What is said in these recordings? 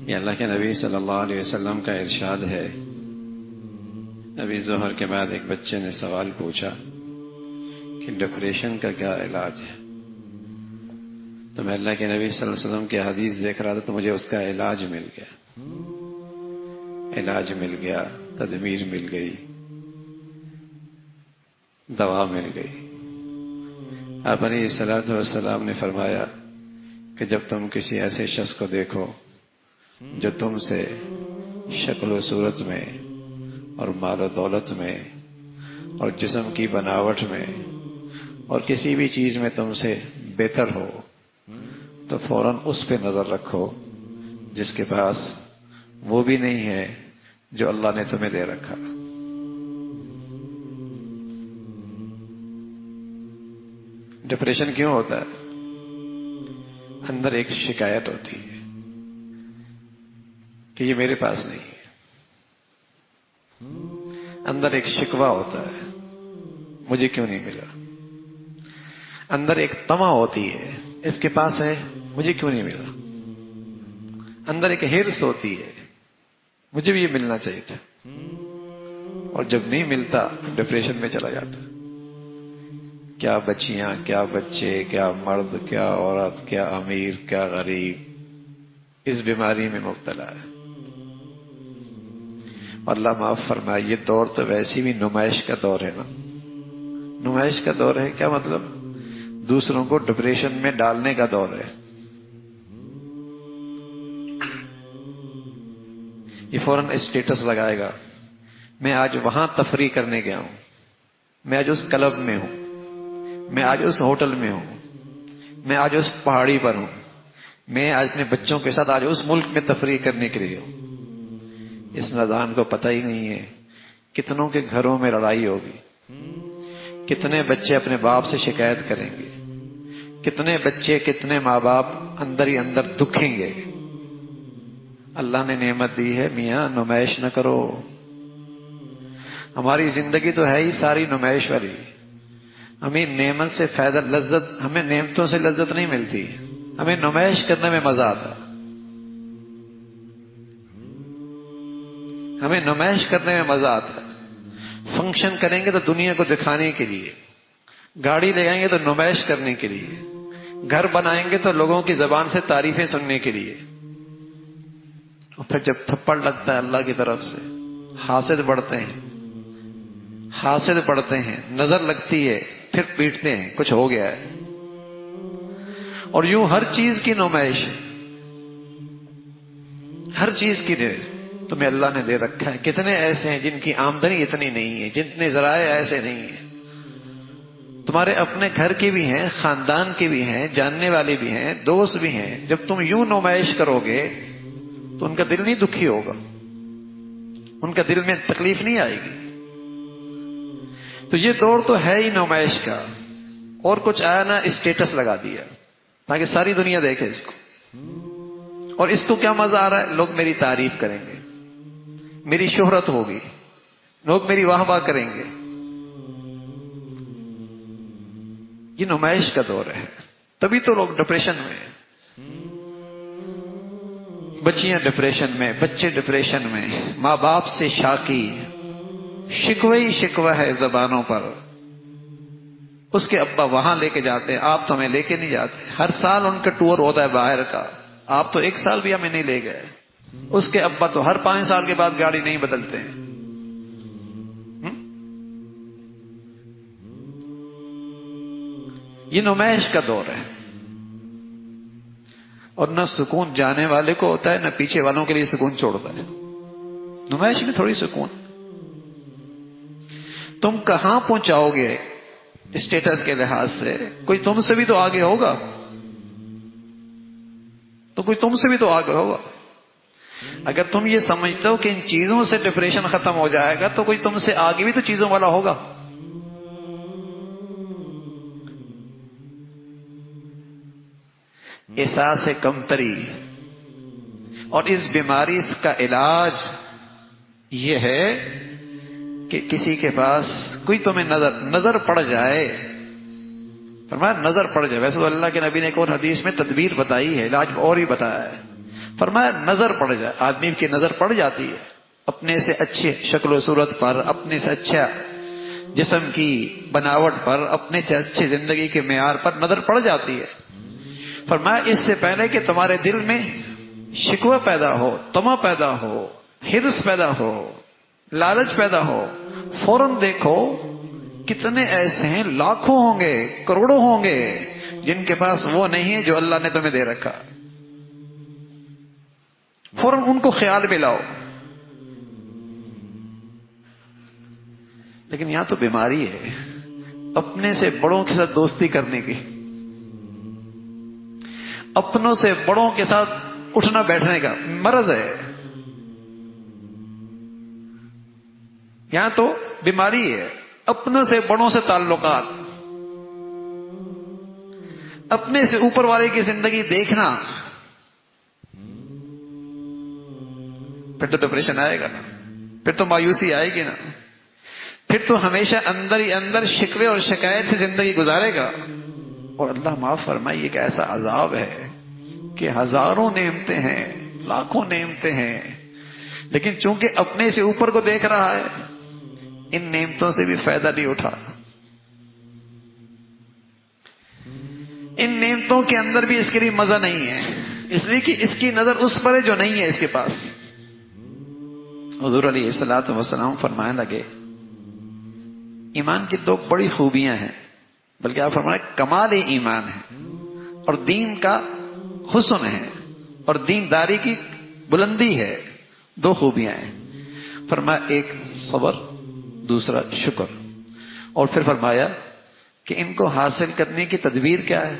یہ اللہ کے نبی صلی اللہ علیہ وسلم کا ارشاد ہے. ابھی ظہر کے بعد ایک بچے نے سوال پوچھا کہ ڈپریشن کا کیا علاج ہے. تو میں اللہ کے نبی صلی اللہ علیہ وسلم کی حدیث دیکھ رہا تھا تو مجھے اس کا علاج مل گیا. علاج مل گیا، تدبیر مل گئی، دوا مل گئی. آپ علیہ الصلوۃ والسلام نے فرمایا کہ جب تم کسی ایسے شخص کو دیکھو جو تم سے شکل و صورت میں اور مال و دولت میں اور جسم کی بناوٹ میں اور کسی بھی چیز میں تم سے بہتر ہو، تو فوراً اس پہ نظر رکھو جس کے پاس وہ بھی نہیں ہے جو اللہ نے تمہیں دے رکھا. ڈپریشن کیوں ہوتا ہے؟ اندر ایک شکایت ہوتی ہے کہ یہ میرے پاس نہیں ہے. اندر ایک شکوہ ہوتا ہے، مجھے کیوں نہیں ملا. اندر ایک طمع ہوتی ہے، اس کے پاس ہے مجھے کیوں نہیں ملا. اندر ایک ہرس ہوتی ہے، مجھے بھی یہ ملنا چاہیے تھا. اور جب نہیں ملتا تو ڈپریشن میں چلا جاتا. کیا بچیاں، کیا بچے، کیا مرد، کیا عورت، کیا امیر، کیا غریب اس بیماری میں مبتلا ہے. اللہ معاف فرمائے، یہ دور تو ویسی بھی نمائش کا دور ہے نا. نمائش کا دور ہے کیا مطلب؟ دوسروں کو ڈپریشن میں ڈالنے کا دور ہے. یہ فوراً اسٹیٹس لگائے گا، میں آج وہاں تفریح کرنے گیا ہوں، میں آج اس کلب میں ہوں، میں آج اس ہوٹل میں ہوں، میں آج اس پہاڑی پر ہوں، میں آج اپنے بچوں کے ساتھ آج اس ملک میں تفریح کرنے کے لیے ہوں. اس نادان کو پتہ ہی نہیں ہے کتنوں کے گھروں میں لڑائی ہوگی، کتنے بچے اپنے باپ سے شکایت کریں گے، کتنے بچے، کتنے ماں باپ اندر ہی اندر دکھیں گے. اللہ نے نعمت دی ہے، میاں نمائش نہ کرو. ہماری زندگی تو ہے ہی ساری نمائش والی. ہمیں نعمت سے فائدہ، لذت، ہمیں نعمتوں سے لذت نہیں ملتی، ہمیں نمائش کرنے میں مزہ آتا. ہمیں نمائش کرنے میں مزہ آتا. فنکشن کریں گے تو دنیا کو دکھانے کے لیے، گاڑی لے آئیں گے تو نمائش کرنے کے لیے، گھر بنائیں گے تو لوگوں کی زبان سے تعریفیں سننے کے لیے. اور پھر جب تھپڑ لگتا ہے اللہ کی طرف سے، حاسد بڑھتے ہیں، حاسد بڑھتے ہیں، نظر لگتی ہے، پھر پیٹتے ہیں، کچھ ہو گیا ہے. اور یوں ہر چیز کی نمائش ہے، ہر چیز کی نمائش تمہیں اللہ نے دے رکھا ہے. کتنے ایسے ہیں جن کی آمدنی اتنی نہیں ہے، جتنے ذرائع ایسے نہیں ہیں. تمہارے اپنے گھر کے بھی ہیں، خاندان کے بھی ہیں، جاننے والے بھی ہیں، دوست بھی ہیں. جب تم یوں نمائش کرو گے تو ان کا دل نہیں دکھی ہوگا، ان کا دل میں تکلیف نہیں آئے گی. تو یہ دور تو ہے ہی نمائش کا. اور کچھ آیا نا، اسٹیٹس لگا دیا تاکہ ساری دنیا دیکھے اس کو. اور اس کو کیا مزہ آ رہا ہے؟ لوگ میری تعریف کریں گے، میری شہرت ہوگی، لوگ میری واہ واہ کریں گے. یہ نمائش کا دور ہے، تبھی تو لوگ ڈپریشن میں ہیں. بچیاں ڈپریشن میں، بچے ڈپریشن میں، ماں باپ سے شاکی، شکوہ ہی شکوہ ہے زبانوں پر. اس کے ابا وہاں لے کے جاتے ہیں، آپ تو ہمیں لے کے نہیں جاتے. ہر سال ان کا ٹور ہوتا ہے باہر کا، آپ تو ایک سال بھی ہمیں نہیں لے گئے. اس کے ابا تو ہر 5 سال کے بعد گاڑی نہیں بدلتے ہیں. یہ نمائش کا دور ہے. اور نہ سکون جانے والے کو ہوتا ہے، نہ پیچھے والوں کے لیے سکون چھوڑتا ہے. نمائش میں تھوڑی سکون. تم کہاں پہنچاؤ گے اسٹیٹس کے لحاظ سے؟ کوئی تم سے بھی تو آگے ہوگا، تو کوئی تم سے بھی تو آگے ہوگا. اگر تم یہ سمجھتے ہو کہ ان چیزوں سے ڈپریشن ختم ہو جائے گا تو کوئی تم سے آگے بھی تو چیزوں والا ہوگا. احساس کمتری. اور اس بیماری کا علاج یہ ہے کہ کسی کے پاس کوئی تمہیں نظر پڑ جائے. فرمایا نظر پڑ جائے. ویسے تو اللہ کے نبی نے ایک اور حدیث میں تدبیر بتائی ہے، علاج اور ہی بتایا ہے. فرمایا نظر پڑ جائے، آدمی کی نظر پڑ جاتی ہے اپنے سے اچھے شکل و صورت پر، اپنے سے اچھا جسم کی بناوٹ پر، اپنے سے اچھے زندگی کے معیار پر نظر پڑ جاتی ہے۔ فرمایا اس سے پہلے کہ تمہارے دل میں شکوہ پیدا ہو، طمع پیدا ہو، حرص پیدا ہو، لالچ پیدا ہو، فوراً دیکھو کتنے ایسے ہیں، لاکھوں ہوں گے، کروڑوں ہوں گے، جن کے پاس وہ نہیں ہے جو اللہ نے تمہیں دے رکھا۔ فوراً ان کو خیال میں لاؤ۔ لیکن یہاں تو بیماری ہے اپنے سے بڑوں کے ساتھ دوستی کرنے کی، اپنوں سے بڑوں کے ساتھ اٹھنا بیٹھنے کا مرض ہے۔ یہاں تو بیماری ہے، اپنوں سے بڑوں سے تعلقات، اپنے سے اوپر والے کی زندگی دیکھنا، پھر تو ڈپریشن آئے گا نا، پھر تو مایوسی آئے گی نا، پھر تو ہمیشہ اندر ہی اندر شکوے اور شکایت سے زندگی گزارے گا۔ اور اللہ معاف فرمائے، ایک ایسا عذاب ہے کہ ہزاروں نعمتیں ہیں، لاکھوں نعمتیں ہیں، لیکن چونکہ اپنے سے اوپر کو دیکھ رہا ہے، ان نعمتوں سے بھی فائدہ نہیں اٹھا، ان نعمتوں کے اندر بھی اس کے لیے مزہ نہیں ہے، اس لیے کہ اس کی نظر اس پر ہے جو نہیں ہے اس کے پاس۔ حضور علیہ الصلوۃ والسلام فرمانے لگے ایمان کی دو بڑی خوبیاں ہیں، بلکہ آپ فرمائے کمال ایمان ہے، اور دین کا حسن ہے، اور دینداری کی بلندی ہے، دو خوبیاں ہیں۔ فرمایا ایک صبر، دوسرا شکر، اور پھر فرمایا کہ ان کو حاصل کرنے کی تدبیر کیا ہے،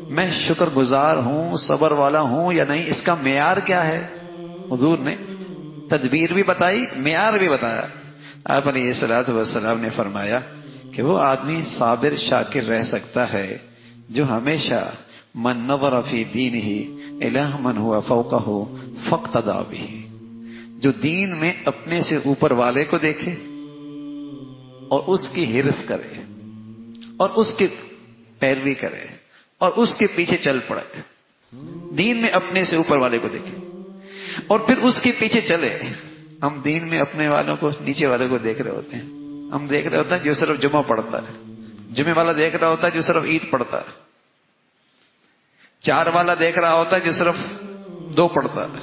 میں شکر گزار ہوں، صبر والا ہوں یا نہیں، اس کا معیار کیا ہے۔ حضور نے تدبیر بھی بتائی، معیار بھی بتایا۔ آپ علیہ الصلوۃ والسلام نے فرمایا کہ وہ آدمی صابر شاکر رہ سکتا ہے جو ہمیشہ من نظر فی دینہ الی من هو فوقہ فاقتدی بہ، جو دین میں اپنے سے اوپر والے کو دیکھے اور اس کی حرص کرے اور اس کی پیروی کرے اور اس کے پیچھے چل پڑے، دین میں اپنے سے اوپر والے کو دیکھے اور پھر اس کے پیچھے چلے۔ ہم دین میں اپنے والوں کو نیچے والے کو دیکھ رہے ہوتے ہیں، ہم دیکھ رہے ہوتے ہیں جو صرف جمعہ پڑھتا ہے، جمعہ والا دیکھ رہا ہوتا ہے جو صرف عید پڑھتا ہے، چار والا دیکھ رہا ہوتا ہے جو صرف دو پڑھتا ہے۔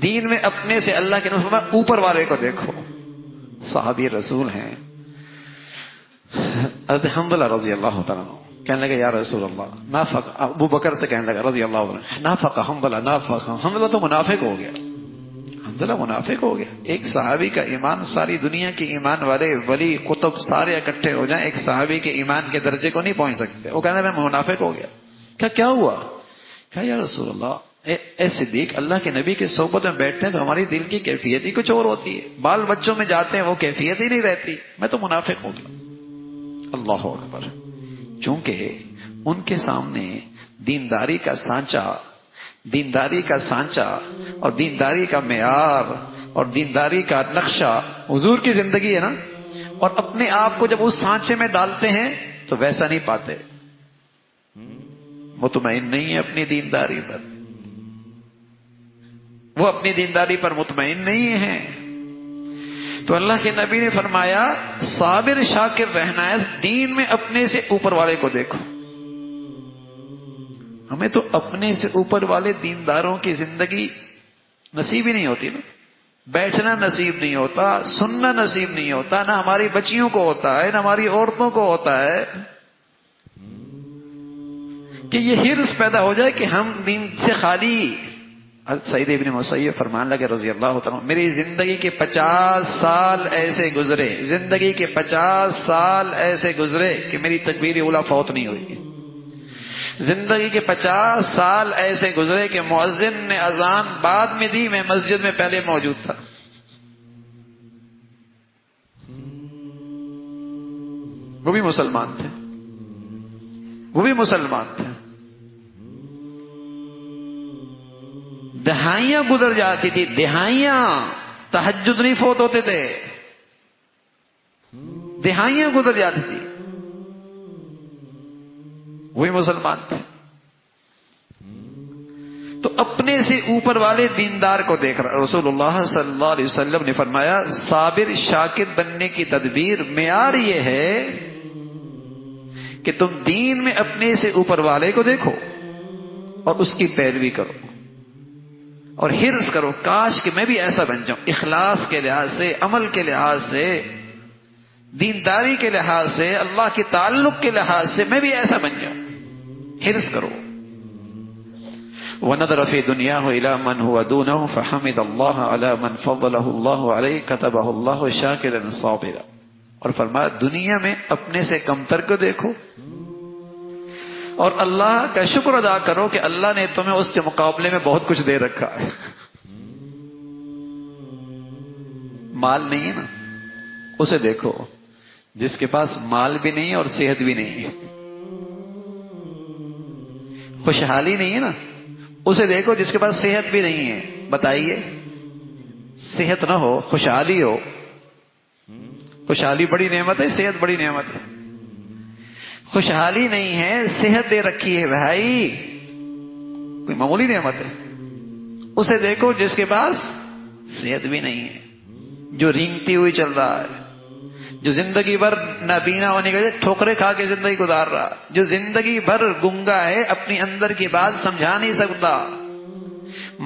دین میں اپنے سے اللہ کے نفع اوپر والے کو دیکھو۔ صحابی رسول ہیں حنظلہ رضی اللہ تعالیٰ عنہ، کہنے لگا یا رسول اللہ نافق، ابو بکر سے کہنے لگا رضی اللہ عنہ، نافق حنظلہ، نافق حنظلہ تو منافق ہو گیا، حنظلہ منافق ہو گیا۔ ایک صحابی کا ایمان ساری دنیا کے ایمان والے ولی قطب سارے اکٹھے ہو جائیں، ایک صحابی کے ایمان کے درجے کو نہیں پہنچ سکتے۔ وہ کہنے لگا میں منافق ہو گیا۔ کیا ہوا؟ کہا یا رسول اللہ، اے صدیق، اللہ کے نبی کے صحبت میں بیٹھتے ہیں تو ہماری دل کی کیفیت ہی کچھ اور ہوتی ہے، بال بچوں میں جاتے ہیں وہ کیفیت ہی نہیں رہتی، میں تو منافق ہو گیا۔ اللہ اکبر۔ چونکہ ان کے سامنے دینداری کا سانچہ، دینداری کا سانچہ اور دینداری کا معیار اور دینداری کا نقشہ حضور کی زندگی ہے نا، اور اپنے آپ کو جب اس سانچے میں ڈالتے ہیں تو ویسا نہیں پاتے، مطمئن نہیں ہے اپنی دینداری پر، وہ اپنی دینداری پر مطمئن نہیں ہے۔ تو اللہ کے نبی نے فرمایا صابر شاکر رہنا ہے، دین میں اپنے سے اوپر والے کو دیکھو۔ ہمیں تو اپنے سے اوپر والے دینداروں کی زندگی نصیب ہی نہیں ہوتی نا، بیٹھنا نصیب نہیں ہوتا، سننا نصیب نہیں ہوتا، نہ ہماری بچیوں کو ہوتا ہے، نہ ہماری عورتوں کو ہوتا ہے کہ یہ حرص پیدا ہو جائے کہ ہم دین سے خالی۔ سعید ابن مسیب فرمان لگے رضی اللہ تعالیٰ، میری زندگی کے 50 سال ایسے گزرے، زندگی کے 50 سال ایسے گزرے کہ میری تکبیر اولیٰ فوت نہیں ہوئی، زندگی کے 50 سال ایسے گزرے کہ مؤذن نے اذان بعد میں دی، میں مسجد میں پہلے موجود تھا۔ وہ بھی مسلمان تھے، وہ بھی مسلمان تھے۔ دہائیاں گزر جاتی تھی، دہائیاں، تہجد نہیں فوت ہوتے تھے، دہائیاں گزر جاتی تھی، وہی مسلمان تھے۔ تو اپنے سے اوپر والے دیندار کو دیکھ رہا. رسول اللہ صلی اللہ علیہ وسلم نے فرمایا صابر شاکر بننے کی تدبیر معیار یہ ہے کہ تم دین میں اپنے سے اوپر والے کو دیکھو اور اس کی پیروی کرو اور حرص کرو کاش کہ میں بھی ایسا بن جاؤں. اخلاص کے لحاظ سے، عمل کے لحاظ سے، دینداری کے لحاظ سے، اللہ کے تعلق کے لحاظ سے میں بھی ایسا بن جاؤں. حرص کرو. وَنَظَرَ فِي دُنْيَاهُ إِلَى مَنْ هُوَ دُونَهُ فَحَمِدَ اللَّهَ عَلَى مَنْ فَضَّلَهُ اللَّهُ عَلَيْهِ كَتَبَهُ اللَّهُ شَاكِرًا صَابِرًا. اور فرمایا دنیا میں اپنے سے کمتر کو دیکھو اور اللہ کا شکر ادا کرو کہ اللہ نے تمہیں اس کے مقابلے میں بہت کچھ دے رکھا ہے. مال نہیں ہے نا، اسے دیکھو جس کے پاس مال بھی نہیں ہے اور صحت بھی نہیں ہے. خوشحالی نہیں ہے نا، اسے دیکھو جس کے پاس صحت بھی نہیں ہے. بتائیے صحت نہ ہو خوشحالی ہو، خوشحالی بڑی نعمت ہے، صحت بڑی نعمت ہے. خوشحالی نہیں ہے، صحت دے رکھی ہے بھائی، کوئی معمولی نعمت ہے. اسے دیکھو جس کے پاس صحت بھی نہیں ہے، جو رینگتی ہوئی چل رہا ہے، جو زندگی بھر نابینا ہونے کے لیے ٹھوکرے کھا کے زندگی گزار رہا، جو زندگی بھر گنگا ہے، اپنی اندر کی بات سمجھا نہیں سکتا،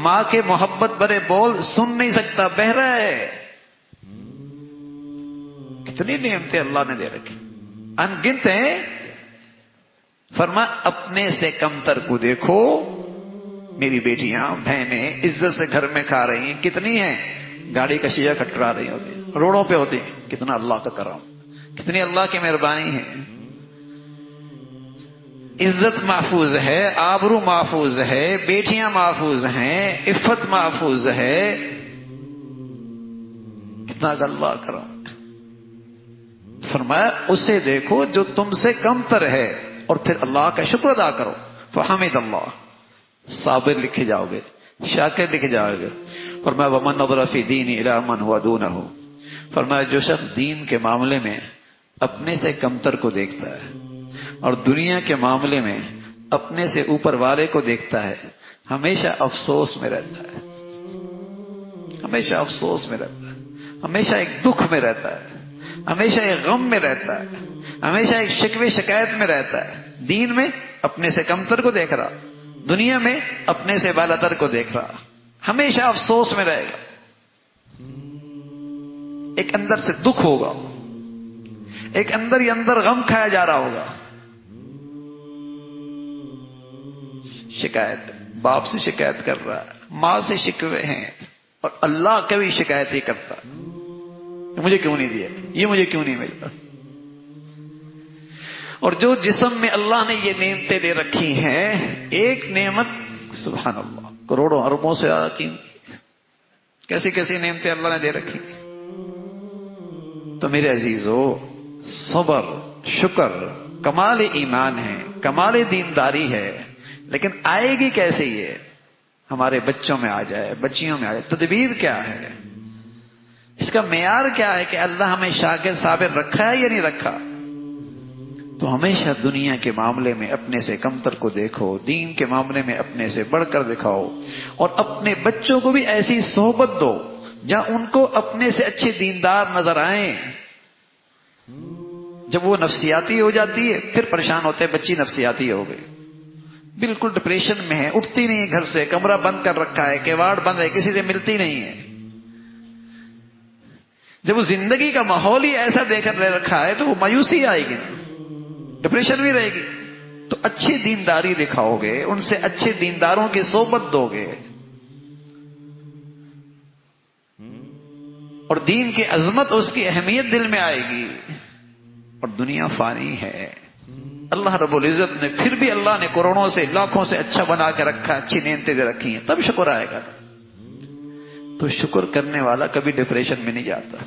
ماں کے محبت بھرے بول سن نہیں سکتا، بہرا ہے. کتنی نعمتیں اللہ نے دے رکھی، ان گنت ہیں. فرما اپنے سے کمتر کو دیکھو. میری بیٹیاں بہنیں عزت سے گھر میں کھا رہی ہیں، کتنی ہیں گاڑی کا شیشہ کٹرا رہی ہوتی، روڈوں پہ ہوتی. کتنا اللہ کا کرم، کتنی اللہ کی مہربانی ہے. عزت محفوظ ہے، آبرو محفوظ ہے، بیٹیاں محفوظ ہیں، عفت محفوظ ہے. کتنا اللہ کرم. فرمایا اسے دیکھو جو تم سے کم تر ہے اور پھر اللہ کا شکر ادا کرو. فحمد اللہ. صابر لکھے جاؤ گے، شاکر لکھے جاؤ گے. فرمایا ومن نظر فی دین الی من هو دونه. فرمایا جو شخص دین کے معاملے میں اپنے سے کمتر کو دیکھتا ہے اور دنیا کے معاملے میں اپنے سے اوپر والے کو دیکھتا ہے، ہمیشہ افسوس میں رہتا ہے، ہمیشہ افسوس میں رہتا ہے، ہمیشہ ایک دکھ میں رہتا ہے، ہمیشہ ایک غم میں رہتا ہے، ہمیشہ ایک شکوے شکایت میں رہتا ہے. دین میں اپنے سے کمتر کو دیکھ رہا، دنیا میں اپنے سے بالاتر کو دیکھ رہا، ہمیشہ افسوس میں رہے گا. ایک اندر سے دکھ ہوگا، ایک اندر ہی اندر غم کھایا جا رہا ہوگا. شکایت، باپ سے شکایت کر رہا ہے، ماں سے شکوے ہیں، اور اللہ کبھی شکایت ہی کرتا مجھے کیوں نہیں دیا، یہ مجھے کیوں نہیں ملتا. اور جو جسم میں اللہ نے یہ نعمتیں دے رکھی ہیں، ایک نعمت سبحان اللہ کروڑوں اربوں سے کیسی کیسی نعمتیں اللہ نے دے رکھی. تو میرے عزیزو صبر، شکر کمال ایمان ہے، کمال دینداری ہے. لیکن آئے گی کیسے؟ یہ ہمارے بچوں میں آ جائے، بچیوں میں آ جائے. تدبیر کیا ہے، اس کا معیار کیا ہے کہ اللہ ہمیں شاکر صابر رکھا ہے یا نہیں رکھا؟ تو ہمیشہ دنیا کے معاملے میں اپنے سے کمتر کو دیکھو، دین کے معاملے میں اپنے سے بڑھ کر دکھاؤ، اور اپنے بچوں کو بھی ایسی صحبت دو جہاں ان کو اپنے سے اچھے دیندار نظر آئیں. جب وہ نفسیاتی ہو جاتی ہے پھر پریشان ہوتے ہیں، بچی نفسیاتی ہو گئی، بالکل ڈپریشن میں ہے، اٹھتی نہیں ہے گھر سے، کمرہ بند کر رکھا ہے، کیواڑ بند ہے، کسی سے ملتی نہیں ہے. جب وہ زندگی کا ماحول ہی ایسا دے کر رہ رکھا ہے تو وہ مایوسی آئے گی، ڈپریشن بھی رہے گی. تو اچھی دینداری دکھاؤ گے، ان سے اچھے دینداروں کی صحبت دو گے، اور دین کی عظمت، اس کی اہمیت دل میں آئے گی. اور دنیا فانی ہے، اللہ رب العزت نے پھر بھی اللہ نے کروڑوں سے لاکھوں سے اچھا بنا کے رکھا، اچھی نعمتیں دے رکھی ہیں، تب شکر آئے گا. تو شکر کرنے والا کبھی ڈپریشن میں نہیں جاتا.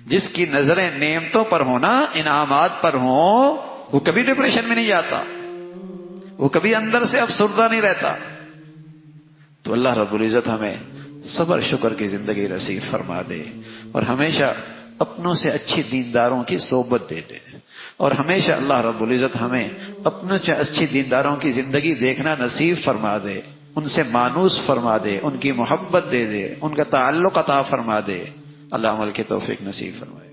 جس کی نظریں نعمتوں پر ہونا، انعامات پر ہوں، وہ کبھی ڈپریشن میں نہیں جاتا، وہ کبھی اندر سے افسردہ نہیں رہتا. تو اللہ رب العزت ہمیں صبر شکر کی زندگی نصیب فرما دے، اور ہمیشہ اپنوں سے اچھی دینداروں کی صحبت دے دے، اور ہمیشہ اللہ رب العزت ہمیں اپنوں سے اچھی دینداروں کی زندگی دیکھنا نصیب فرما دے، ان سے مانوس فرما دے، ان کی محبت دے دے، ان کا تعلق عطا فرما دے۔ اللہ عمل کی توفیق نصیب فرمائے۔